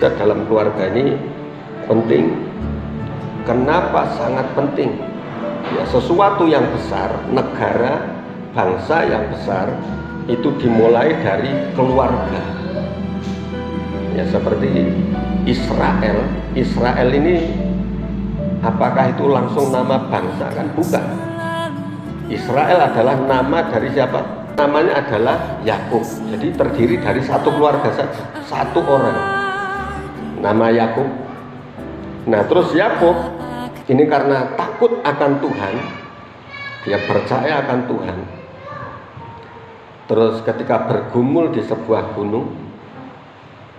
dalam keluarga ini penting. Kenapa sangat penting? Ya, sesuatu yang besar, negara, bangsa yang besar itu dimulai dari keluarga. Ya, seperti Israel. Israel ini apakah itu langsung nama bangsa? Kan bukan. Israel adalah nama dari siapa? Namanya adalah Yakub. Jadi terdiri dari satu keluarga saja, satu orang. Nama Yakub. Nah, terus Yakub ini karena takut akan Tuhan, dia percaya akan Tuhan. Terus ketika bergumul di sebuah gunung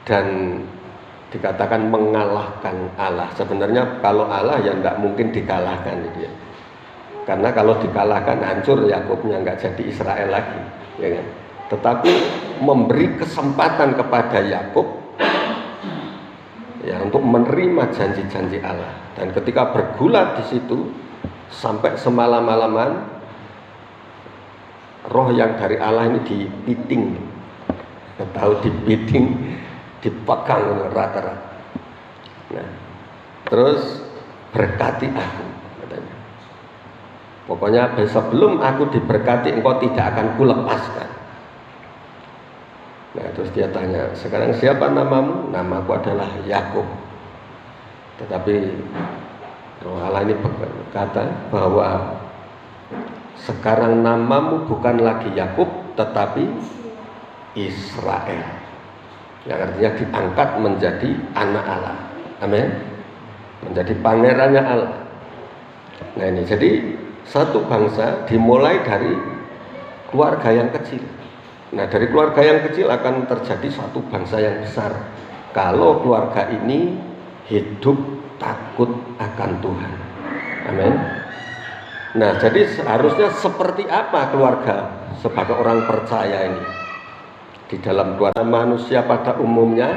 dan dikatakan mengalahkan Allah. Sebenarnya kalau Allah ya tidak mungkin dikalahkan gitu ya. Karena kalau dikalahkan hancur Yakubnya, nggak jadi Israel lagi, ya kan? Tetapi memberi kesempatan kepada Yakub ya untuk menerima janji-janji Allah. Dan ketika bergulat di situ sampai semalam-malaman, roh yang dari Allah ini dipiting, tahu dipiting, dipegang rata-rata. Nah, terus berkati aku, katanya. Pokoknya sebelum aku diberkati engkau tidak akan kulepaskan. Nah, terus dia tanya, sekarang siapa namamu? Namaku adalah Yakub. Tetapi roh Allah ini berkata bahwa sekarang namamu bukan lagi Yakub, tetapi Israel. Yang artinya diangkat menjadi anak Allah. Amin. Menjadi pangerannya Allah. Nah, ini jadi satu bangsa dimulai dari keluarga yang kecil. Nah, dari keluarga yang kecil akan terjadi satu bangsa yang besar kalau keluarga ini hidup takut akan Tuhan. Amin. Nah, jadi seharusnya seperti apa keluarga sebagai orang percaya ini? Di dalam keluarga manusia pada umumnya,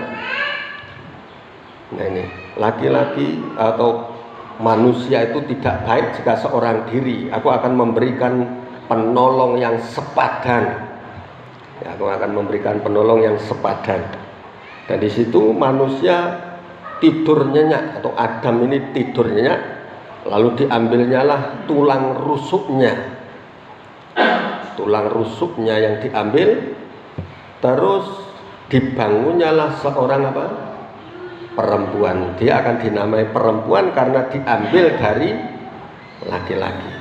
nah ini, laki-laki atau manusia itu tidak baik jika seorang diri. Aku akan memberikan penolong yang sepadan. Ya, aku akan memberikan penolong yang sepadan. Dan di situ manusia tidur nyenyak, atau Adam ini tidur nyenyak, lalu diambilnyalah tulang rusuknya. Tulang rusuknya yang diambil, terus dibangunnyalah seorang apa? Perempuan. Dia akan dinamai perempuan karena diambil dari laki-laki.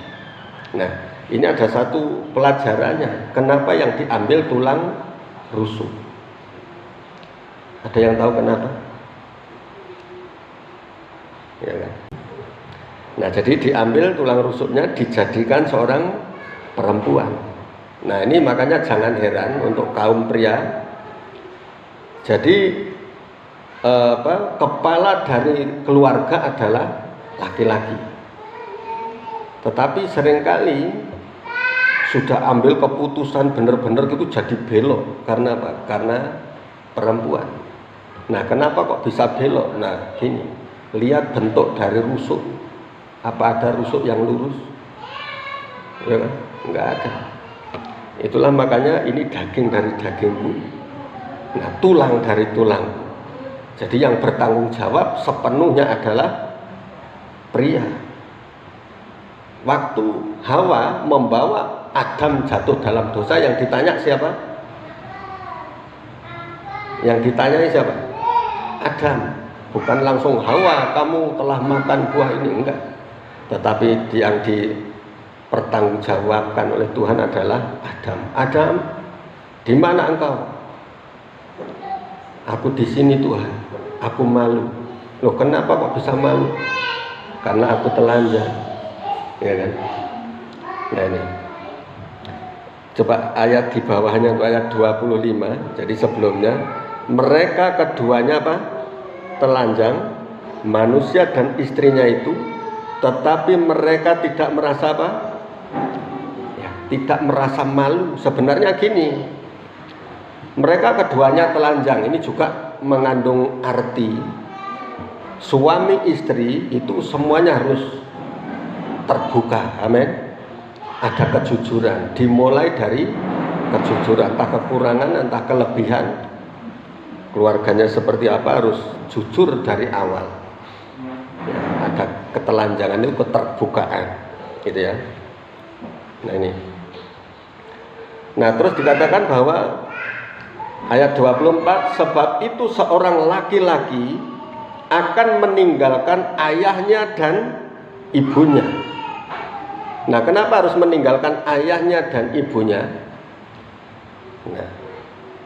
Nah, ini ada satu pelajarannya. Kenapa yang diambil tulang rusuk? Ada yang tahu kenapa? Ya kan? Nah, jadi diambil tulang rusuknya, dijadikan seorang perempuan. Nah, ini makanya jangan heran untuk kaum pria. Jadi kepala dari keluarga adalah laki-laki. Tetapi seringkali sudah ambil keputusan benar-benar gitu jadi belok. Karena apa? Karena perempuan. Nah, kenapa kok bisa belok? Nah, gini, lihat bentuk dari rusuk. Apa ada rusuk yang lurus? Ya kan? Enggak ada. Itulah makanya ini daging dari dagingku. Nah, tulang dari tulang. Jadi yang bertanggung jawab sepenuhnya adalah pria. Waktu Hawa membawa Adam jatuh dalam dosa, yang ditanya siapa? Yang ditanyai siapa? Adam. Bukan langsung Hawa, kamu telah makan buah ini, enggak. Tetapi yang dipertanggungjawabkan oleh Tuhan adalah Adam. Adam, di mana engkau? Aku di sini Tuhan. Aku malu. Loh, kenapa kok bisa malu? Karena aku telanjang. Ya kan? Nah, ini. Coba ayat di bawahnya, ayat 25. Jadi sebelumnya mereka keduanya apa? Telanjang, manusia dan istrinya itu, tetapi mereka tidak merasa apa? Ya, tidak merasa malu. Sebenarnya gini, mereka keduanya telanjang. Ini juga mengandung arti suami istri itu semuanya harus terbuka. Amin. Ada kejujuran, dimulai dari kejujuran, entah kekurangan, entah kelebihan. keluarganya seperti apa harus jujur dari awal. Ya, ada ketelanjangan itu keterbukaan, gitu ya. Nah ini. Nah terus dikatakan bahwa ayat 24, sebab itu seorang laki-laki akan meninggalkan ayahnya dan ibunya. Nah kenapa harus meninggalkan ayahnya dan ibunya? Nah,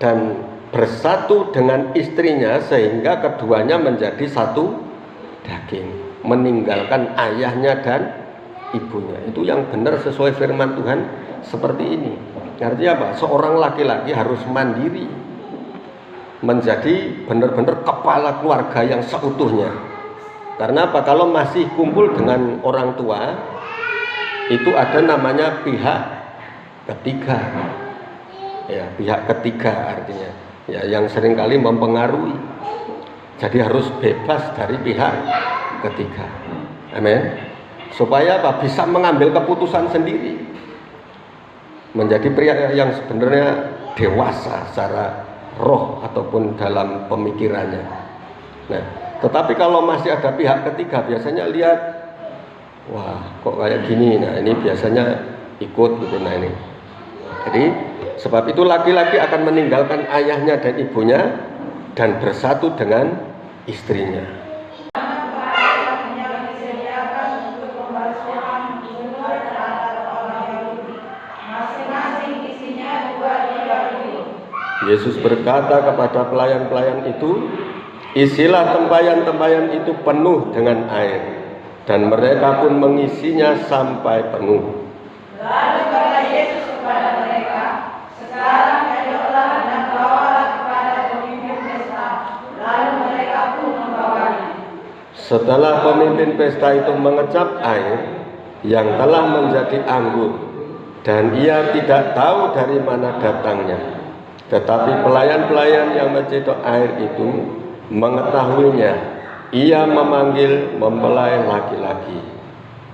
dan bersatu dengan istrinya sehingga keduanya menjadi satu daging. Meninggalkan ayahnya dan ibunya. Itu yang benar sesuai firman Tuhan seperti ini. Artinya apa? Seorang laki-laki harus mandiri, menjadi benar-benar kepala keluarga yang seutuhnya. Karena apa? Kalau masih kumpul dengan orang tua, itu ada namanya pihak ketiga. Ya, pihak ketiga artinya ya, yang seringkali mempengaruhi. Jadi harus bebas dari pihak ketiga. Amin. Supaya apa? Bisa mengambil keputusan sendiri. Menjadi pria yang sebenarnya dewasa secara roh ataupun dalam pemikirannya. Nah, tetapi kalau masih ada pihak ketiga, biasanya lihat, wah kok kayak gini. Nah ini biasanya ikut gitu. Nah ini. Jadi sebab itu laki-laki akan meninggalkan ayahnya dan ibunya dan bersatu dengan istrinya. Yesus berkata kepada pelayan-pelayan itu, isilah tempayan-tempayan itu penuh dengan air, dan mereka pun mengisinya sampai penuh. Lalu kata Yesus kepada mereka, sekarang ayolah dan bawalah kepada pemimpin pesta. Lalu mereka pun membawanya. Setelah pemimpin pesta itu mengecap air yang telah menjadi anggur, dan ia tidak tahu dari mana datangnya. Tetapi pelayan-pelayan yang mencedok air itu mengetahuinya. Ia memanggil mempelai laki-laki.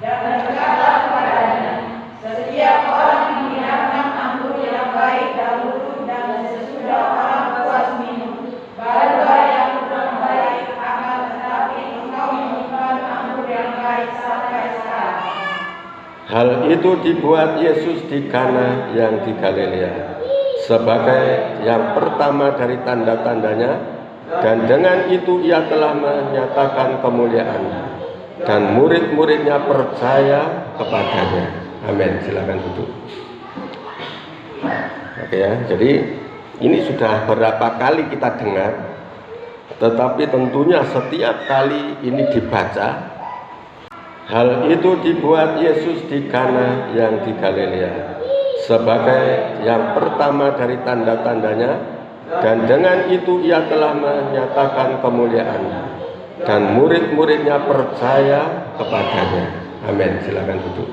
Dan berkata kepadanya, setiap orang menghidangkan anggur yang baik dahulu, dan sesudah orang puas minum, barulah yang kurang baik. Akan tetapi engkau menyimpan anggur yang baik sampai sekarang. Hal itu dibuat Yesus di Kana yang di Galilea sebagai yang pertama dari tanda-tandanya, dan dengan itu ia telah menyatakan kemuliaannya, dan murid-muridnya percaya kepadanya. Amin. Silakan duduk. Oke ya, jadi ini sudah berapa kali kita dengar, tetapi tentunya setiap kali ini dibaca, hal itu dibuat Yesus di Kana yang di Galilea sebagai yang pertama dari tanda-tandanya, dan dengan itu ia telah menyatakan kemuliaannya, dan murid-muridnya percaya kepadanya. Amin. Silakan duduk.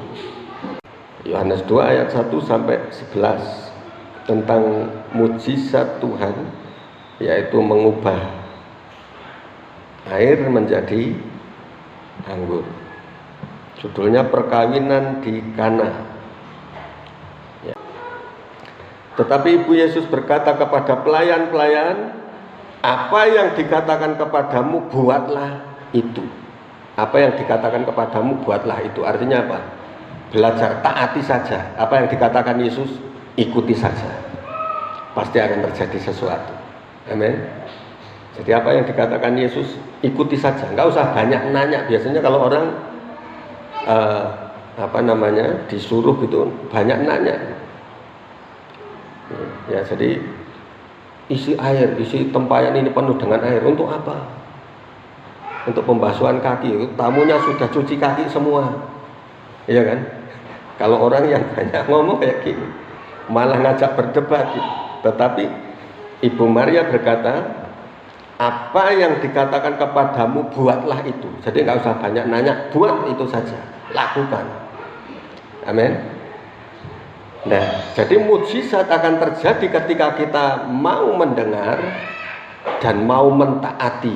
Yohanes 2 ayat 1 sampai 11 tentang mujizat Tuhan, yaitu mengubah air menjadi anggur. Judulnya perkawinan di Kana. Tetapi Ibu Yesus berkata kepada pelayan-pelayan, apa yang dikatakan kepadamu buatlah itu. Apa yang dikatakan kepadamu buatlah itu. Artinya apa? Belajar, taati saja. Apa yang dikatakan Yesus, ikuti saja. Pasti akan terjadi sesuatu. Amin. Jadi apa yang dikatakan Yesus, ikuti saja. Enggak usah banyak nanya. Biasanya kalau orang disuruh gitu banyak nanya. Ya, jadi isi air, isi tempayan ini penuh dengan air. Untuk apa? Untuk pembasuhan kaki. Tamunya sudah cuci kaki semua. Iya kan? Kalau orang yang banyak ngomong kayak gini, malah ngajak berdebat gitu. Tetapi Ibu Maria berkata, apa yang dikatakan kepadamu buatlah itu. Jadi nggak usah banyak nanya, buat itu saja, lakukan. Amin. Nah, jadi mujizat akan terjadi ketika kita mau mendengar dan mau mentaati.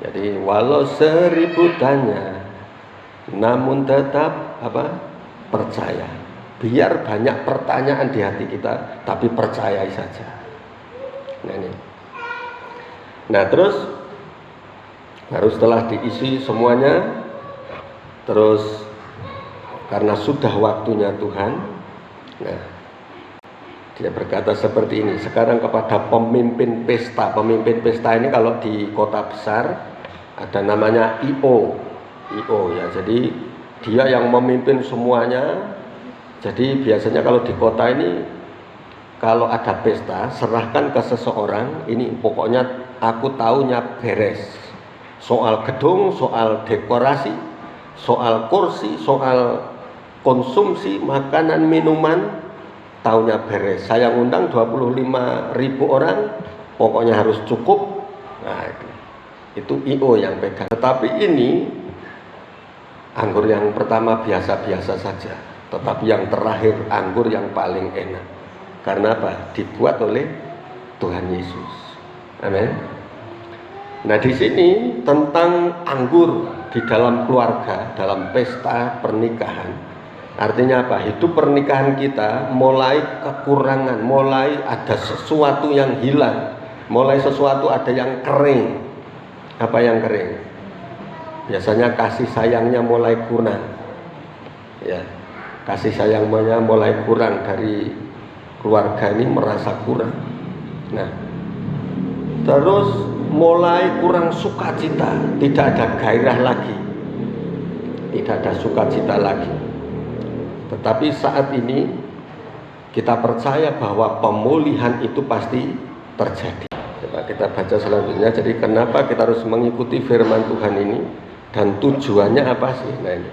Jadi walau 1000 tanya, namun tetap percaya. Biar banyak pertanyaan di hati kita, tapi percayai saja. Nah ini. Nah terus baru setelah diisi semuanya, terus karena sudah waktunya Tuhan, nah dia berkata seperti ini, sekarang kepada pemimpin pesta. Pemimpin pesta ini kalau di kota besar ada namanya IO ya, jadi dia yang memimpin semuanya. Jadi biasanya kalau di kota ini kalau ada pesta, serahkan ke seseorang, ini pokoknya aku taunya beres. Soal gedung, soal dekorasi, soal kursi, soal konsumsi makanan minuman, taunya beres. Saya ngundang 25.000 orang, pokoknya harus cukup. Nah itu IO yang pegang. Tetapi ini anggur yang pertama biasa-biasa saja, tetapi yang terakhir anggur yang paling enak. Karena apa? Dibuat oleh Tuhan Yesus. Amin. Nah di sini tentang anggur di dalam keluarga, dalam pesta pernikahan. Artinya apa? Hidup pernikahan kita mulai kekurangan, mulai ada sesuatu yang hilang, mulai sesuatu ada yang kering. Apa yang kering? Biasanya kasih sayangnya mulai kurang. Ya, kasih sayangnya mulai kurang, dari keluarga ini merasa kurang. Nah, terus mulai kurang sukacita, tidak ada gairah lagi, tidak ada sukacita lagi. Tetapi saat ini kita percaya bahwa pemulihan itu pasti terjadi. Coba kita baca selanjutnya. Jadi kenapa kita harus mengikuti firman Tuhan ini dan tujuannya apa sih? Nah ini.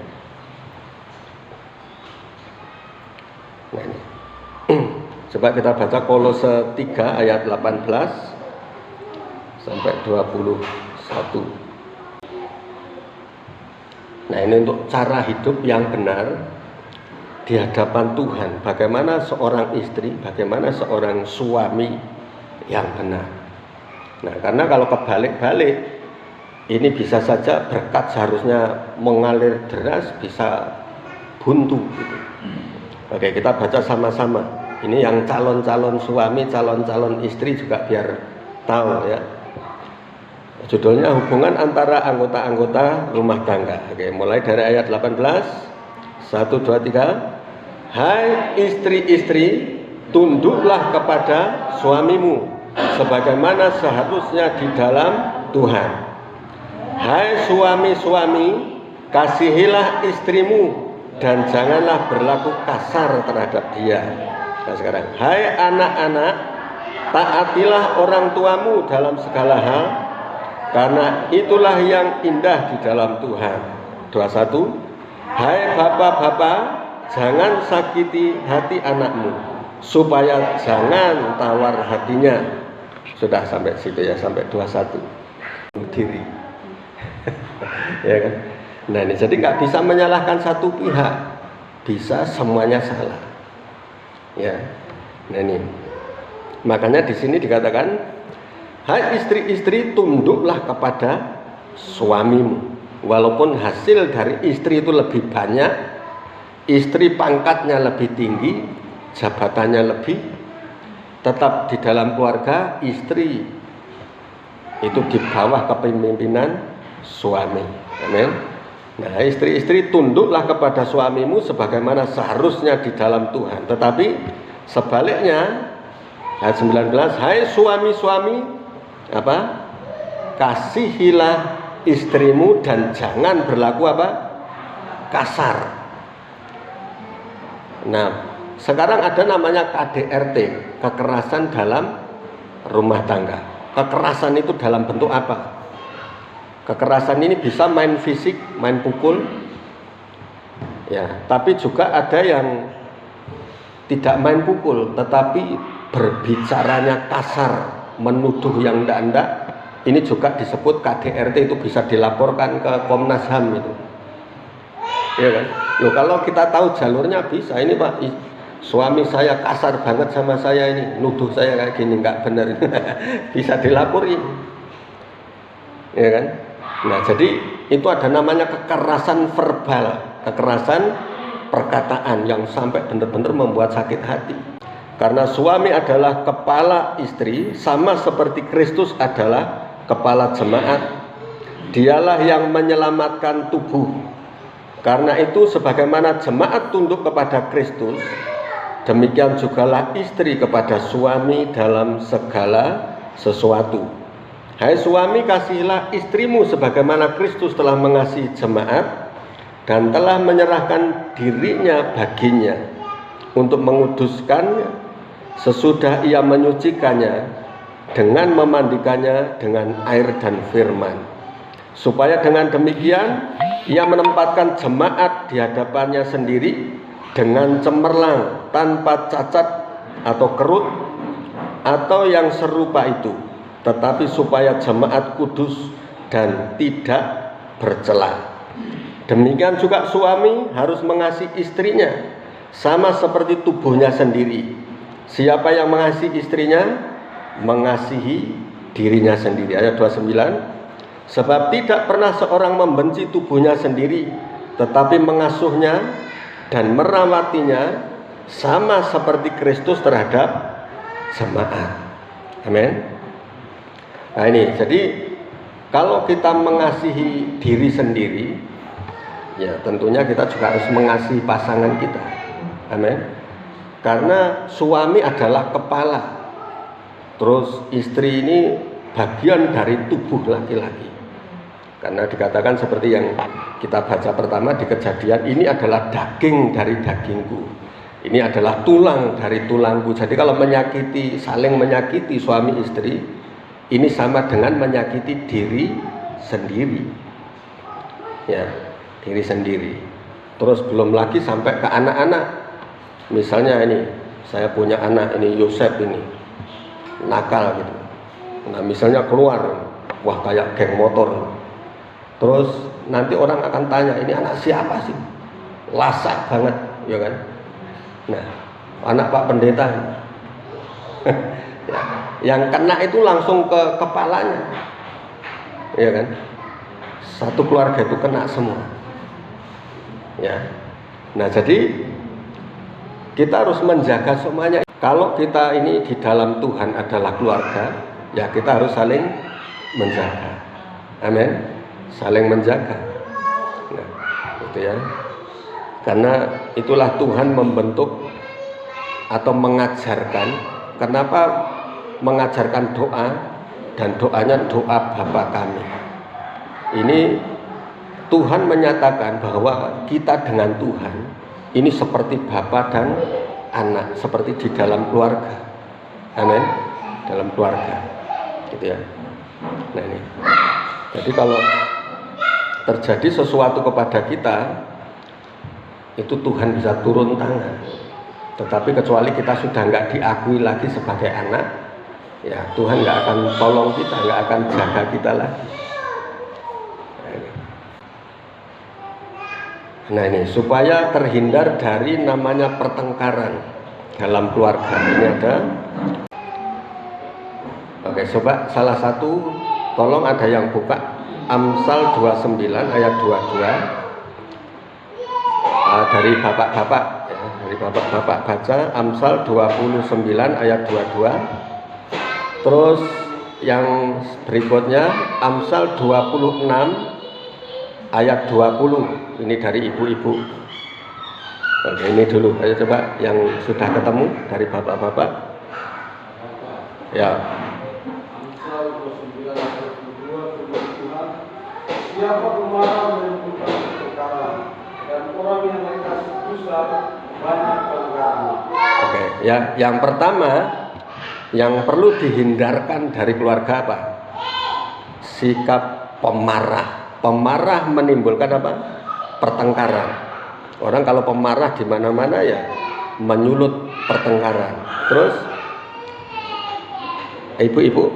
Coba kita baca Kolose 3 ayat 18 sampai 21. Nah ini untuk cara hidup yang benar di hadapan Tuhan. Bagaimana seorang istri, bagaimana seorang suami yang benar. Nah karena kalau kebalik-balik, ini bisa saja berkat seharusnya mengalir deras, bisa buntu gitu. Oke, kita baca sama-sama. Ini yang calon-calon suami, calon-calon istri juga biar tahu ya. Judulnya hubungan antara anggota-anggota rumah tangga. Oke, mulai dari ayat 18. 1, 2, 3. Hai istri-istri, tunduklah kepada suamimu sebagaimana seharusnya di dalam Tuhan. Hai suami-suami, kasihilah istrimu dan janganlah berlaku kasar terhadap dia. Nah sekarang, hai anak-anak, taatilah orang tuamu dalam segala hal, karena itulah yang indah di dalam Tuhan. 21. Hai bapak-bapak, jangan sakiti hati anakmu, supaya jangan tawar hatinya. Sudah sampai situ ya, sampai 21. Diri. Ya kan? Nah ini jadi nggak bisa menyalahkan satu pihak, bisa semuanya salah. Ya. Nah ini. Makanya di sini dikatakan, hai istri-istri, tunduklah kepada suamimu. Walaupun hasil dari istri itu lebih banyak, istri pangkatnya lebih tinggi, jabatannya lebih, tetap di dalam keluarga istri itu di bawah kepemimpinan suami. Amin. Nah istri-istri, tunduklah kepada suamimu sebagaimana seharusnya di dalam Tuhan. Tetapi sebaliknya ayat 19, hai suami-suami, apa? Kasihilah istrimu dan jangan berlaku apa? Kasar. Nah, sekarang ada namanya KDRT, kekerasan dalam rumah tangga. Kekerasan itu dalam bentuk apa? Kekerasan ini bisa main fisik, main pukul, ya. Tapi juga ada yang tidak main pukul, tetapi berbicaranya kasar, menuduh yang ndak-ndak. Ini juga disebut KDRT, itu bisa dilaporkan ke Komnas HAM itu. Ya kan? Loh, kalau kita tahu jalurnya bisa, ini Pak, suami saya kasar banget sama saya ini, nuduh saya kayak gini, nggak benar. Bisa dilaporin. Ya kan? Nah, jadi itu ada namanya kekerasan verbal, kekerasan perkataan yang sampai benar-benar membuat sakit hati. Karena suami adalah kepala istri, sama seperti Kristus adalah kepala jemaat, dialah yang menyelamatkan tubuh. Karena itu sebagaimana jemaat tunduk kepada Kristus, demikian jugalah istri kepada suami dalam segala sesuatu. Hai suami, kasihilah istrimu sebagaimana Kristus telah mengasihi jemaat dan telah menyerahkan dirinya baginya untuk menguduskannya sesudah ia menyucikannya dengan memandikannya dengan air dan firman, supaya dengan demikian ia menempatkan jemaat di hadapannya sendiri dengan cemerlang, tanpa cacat atau kerut atau yang serupa itu, tetapi supaya jemaat kudus dan tidak bercela. Demikian juga suami harus mengasihi istrinya sama seperti tubuhnya sendiri. Siapa yang mengasihi istrinya, mengasihi dirinya sendiri. Ayat 29. Sebab tidak pernah seorang membenci tubuhnya sendiri, tetapi mengasuhnya dan merawatinya sama seperti Kristus terhadap jemaat. Amin. Nah ini, jadi kalau kita mengasihi diri sendiri, ya tentunya kita juga harus mengasihi pasangan kita. Amin. Karena suami adalah kepala, terus istri ini bagian dari tubuh laki-laki. Karena dikatakan seperti yang kita baca pertama di Kejadian, ini adalah daging dari dagingku, ini adalah tulang dari tulangku. Jadi kalau menyakiti, saling menyakiti suami istri, ini sama dengan menyakiti diri sendiri. Ya, diri sendiri. Terus belum lagi sampai ke anak-anak. Misalnya ini, saya punya anak ini, Yosef ini nakal gitu. Nah misalnya keluar, wah kayak geng motor. Terus nanti orang akan tanya, ini anak siapa sih? Lasak banget, ya kan? Nah, anak Pak Pendeta. Ya, yang kena itu langsung ke kepalanya, ya kan? Satu keluarga itu kena semua. Ya, nah jadi kita harus menjaga semuanya. Kalau kita ini di dalam Tuhan adalah keluarga, ya kita harus saling menjaga. Amin. Saling menjaga. Nah, itu ya. Karena itulah Tuhan membentuk atau mengajarkan. Kenapa mengajarkan doa, dan doanya doa Bapa kami. Ini Tuhan menyatakan bahwa kita dengan Tuhan ini seperti bapa dan anak, seperti di dalam keluarga. Amin. Dalam keluarga. Gitu ya. Nah ini. Jadi kalau terjadi sesuatu kepada kita, itu Tuhan bisa turun tangan. Tetapi kecuali kita sudah nggak diakui lagi sebagai anak, ya Tuhan nggak akan tolong kita, nggak akan jaga kita lagi. Nah ini, supaya terhindar dari namanya pertengkaran dalam keluarga. Ini ada. Oke, coba salah satu, tolong ada yang buka Amsal 29 ayat 22. Dari bapak-bapak ya, dari bapak-bapak baca Amsal 29 ayat 22. Terus yang berikutnya Amsal 26 ayat 20. Ini dari ibu-ibu. Oke, ini dulu. Ayo coba yang sudah ketemu dari bapak-bapak. Ya. Siapa pemarah menimbulkan perkara, dan orang yang mengasih dosa banyak pelanggaran. Oke, ya, yang pertama yang perlu dihindarkan dari keluarga apa? Sikap pemarah. Pemarah menimbulkan apa? Pertengkaran. Orang kalau pemarah di mana-mana ya menyulut pertengkaran. Terus ibu-ibu,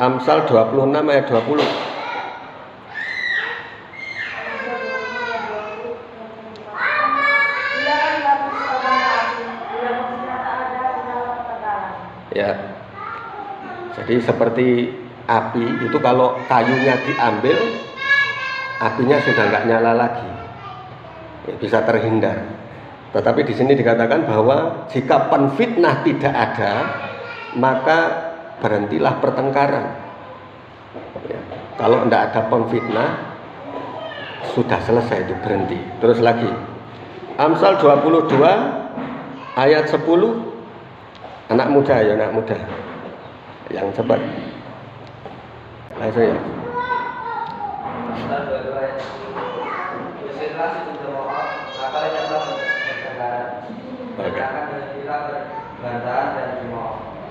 Amsal 26 ayat 20. Ya. Jadi seperti api itu, kalau kayunya diambil, apinya sudah nggak nyala lagi, ya, bisa terhindar. Tetapi di sini dikatakan bahwa jika penfitnah tidak ada, maka berhentilah pertengkaran. Ya. Kalau tidak ada pemfitnah, sudah selesai, itu berhenti. Terus lagi, Amsal 22 ayat 10. Anak muda ya, anak muda yang cepat langsung ya.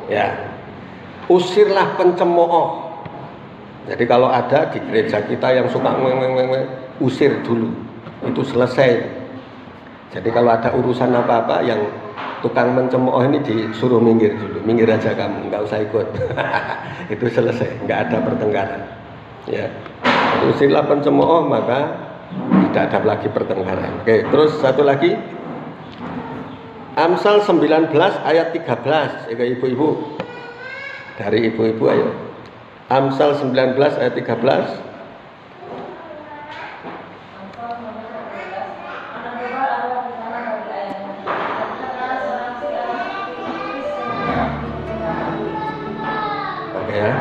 Ya, usirlah pencemooh. Jadi kalau ada di gereja kita yang suka usir dulu, itu selesai. Jadi kalau ada urusan apa-apa yang tukang mencemooh ini disuruh minggir dulu, minggir aja kamu, nggak usah ikut. Itu selesai, nggak ada pertengkaran. Ya, usirlah pencemooh, maka tidak ada lagi pertengkaran. Oke, terus satu lagi, Amsal 19 ayat 13. Ibu-ibu, dari ibu-ibu ayo. Amsal 19 ayat 13. Ya.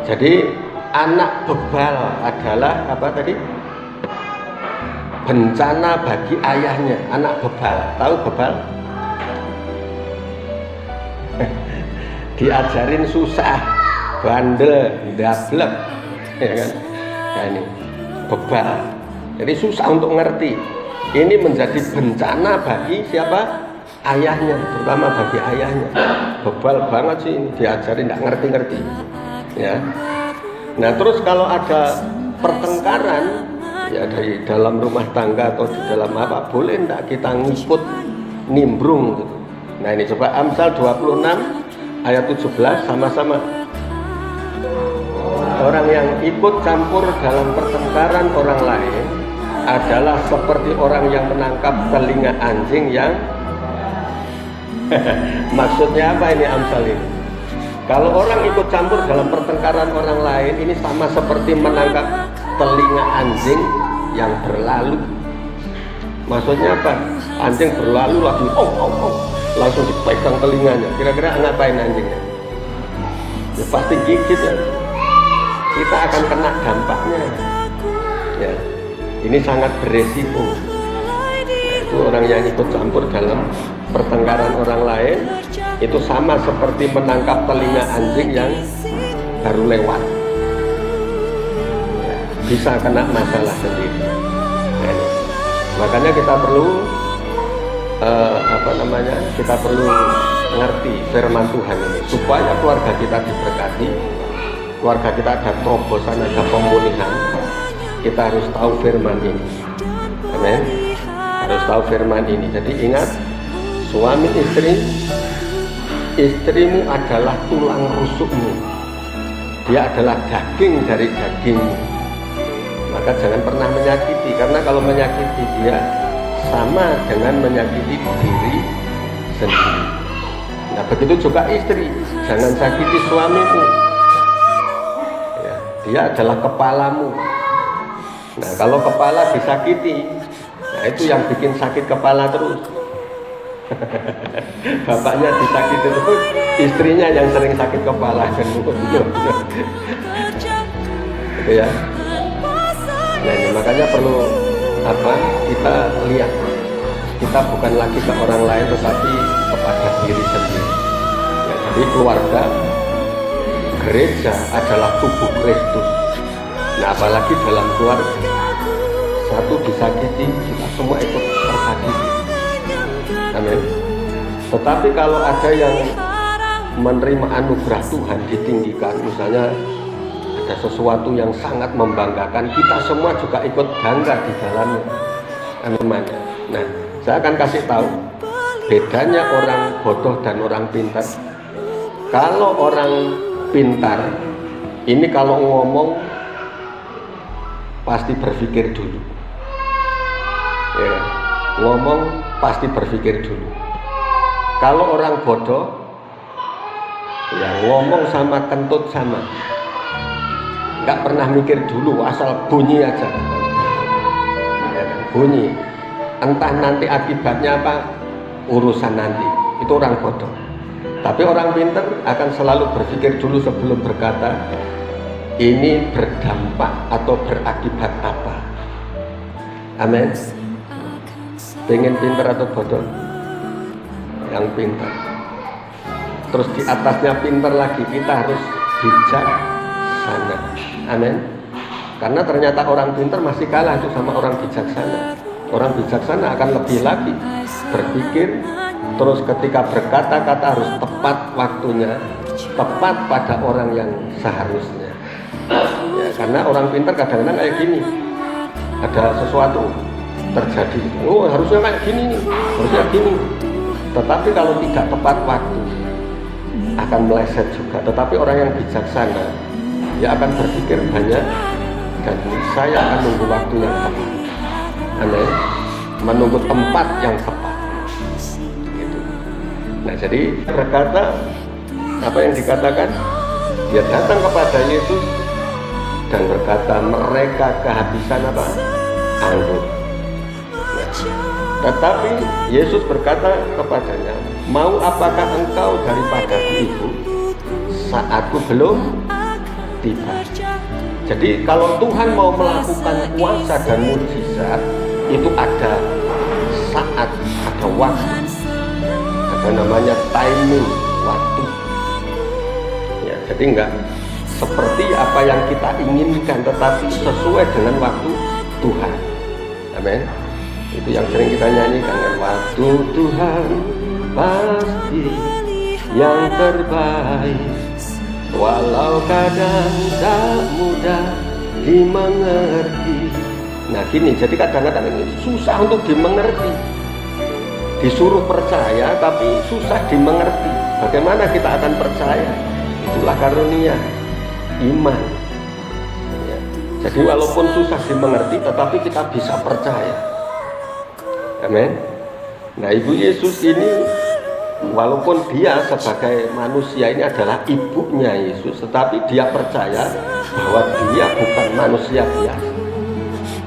Jadi anak bebal adalah apa tadi? Bencana bagi ayahnya. Anak bebal, tahu bebal? Diajarin susah, bandel, dablek, ya kan? Nah, ini bebal. Jadi susah untuk ngerti. Ini menjadi bencana bagi siapa? Ayahnya, terutama bagi ayahnya. Bebal banget sih ini, diajarin tidak ngerti-ngerti. Ya. Nah, terus kalau ada pertengkaran ya di dalam rumah tangga atau di dalam apa, boleh tidak kita ngikut nimbrung gitu. Nah, ini coba Amsal 26 ayat 17 sama-sama. Orang yang ikut campur dalam pertengkaran orang lain adalah seperti orang yang menangkap telinga anjing yang maksudnya apa ini Amsal ini? Kalau orang ikut campur dalam pertengkaran orang lain, ini sama seperti menangkap telinga anjing yang berlalu. Maksudnya apa? Anjing berlalu lagi, langsung dipegang telinganya. Kira-kira ngapain anjingnya? Ya, pasti gigit ya. Kita akan kena dampaknya. Ya, ini sangat beresiko. Itu orang yang ikut campur dalam pertengkaran orang lain itu sama seperti menangkap telinga anjing yang baru lewat. Ya, bisa kena masalah sendiri. Nah, makanya kita perlu kita perlu ngerti firman Tuhan ini supaya keluarga kita diberkati, keluarga kita ada terobosan, ada pemulihan. Kita harus tahu firman ini. Amin. Harus tahu firman ini. Jadi ingat, suami istri, istrimu adalah tulang rusukmu, dia adalah daging dari dagingmu. Maka jangan pernah menyakiti, karena kalau menyakiti dia sama dengan menyakiti diri sendiri. Nah, begitu juga istri, jangan sakiti suamimu. Ya, dia adalah kepalamu. Nah, kalau kepala disakiti, nah itu yang bikin sakit kepala terus. Bapaknya disakiti terus, istrinya yang sering sakit kepala kan. Gitu ya. Nah, ini makanya perlu kita lihat, kita bukan lagi ke orang lain tetapi kepada diri sendiri. Ya, jadi keluarga, gereja adalah tubuh Kristus. Nah, apalagi dalam keluarga, satu disakiti, kita semua ikut tersakiti. Amin. Tetapi kalau ada yang menerima anugerah Tuhan ditinggikan, misalnya ada sesuatu yang sangat membanggakan, kita semua juga ikut bangga di dalamnya. Amin. Nah, saya akan kasih tahu bedanya orang bodoh dan orang pintar. Kalau orang pintar ini kalau ngomong pasti berpikir dulu. Ya, ngomong pasti berpikir dulu. Kalau orang bodoh, ya ngomong sama kentut sama, nggak pernah mikir dulu, asal bunyi aja. Ya, bunyi. Entah nanti akibatnya apa, urusan nanti. Itu orang bodoh. Tapi orang pintar akan selalu berpikir dulu sebelum berkata, ini berdampak atau berakibat apa. Amin. Pengen pintar atau bodoh? Yang pintar. Terus di atasnya pintar lagi, kita harus bijaksana. Amin. Karena ternyata orang pintar masih kalah itu sama orang bijaksana. Orang bijaksana akan lebih lagi berpikir, terus ketika berkata-kata harus tepat waktunya, tepat pada orang yang seharusnya. Ya, karena orang pintar kadang-kadang kayak gini, ada sesuatu terjadi, oh harusnya kayak gini, harusnya gini. Tetapi kalau tidak tepat waktu akan meleset juga. Tetapi orang yang bijaksana, ya akan berpikir banyak, dan saya akan menunggu waktu yang tepat. Amin. Menunggu tempat yang tepat. Gitu. Nah, jadi berkata apa yang dikatakan? Dia datang kepada Yesus dan berkata, mereka kehabisan apa? Anggur. Nah, tetapi Yesus berkata kepadanya, mau apakah engkau daripadaku Ibu? Saatku belum tiba. Jadi kalau Tuhan mau melakukan kuasa dan mujizat, itu ada saat, ada waktu, ada namanya timing, waktu. Ya, jadi enggak seperti apa yang kita inginkan, tetapi sesuai dengan waktu Tuhan. Amin. Itu yang sering kita nyanyikan kan, waktu Tuhan pasti yang terbaik, walau kadang tak mudah dimengerti. Nah gini, jadi kadang-kadang ini susah untuk dimengerti, disuruh percaya tapi susah dimengerti. Bagaimana kita akan percaya? Itulah karunia iman ya. Jadi walaupun susah dimengerti, tetapi kita bisa percaya. Amin. Nah Ibu Yesus ini, walaupun dia sebagai manusia ini adalah ibunya Yesus, tetapi dia percaya bahwa dia bukan manusia biasa.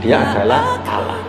Dia adalah Allah.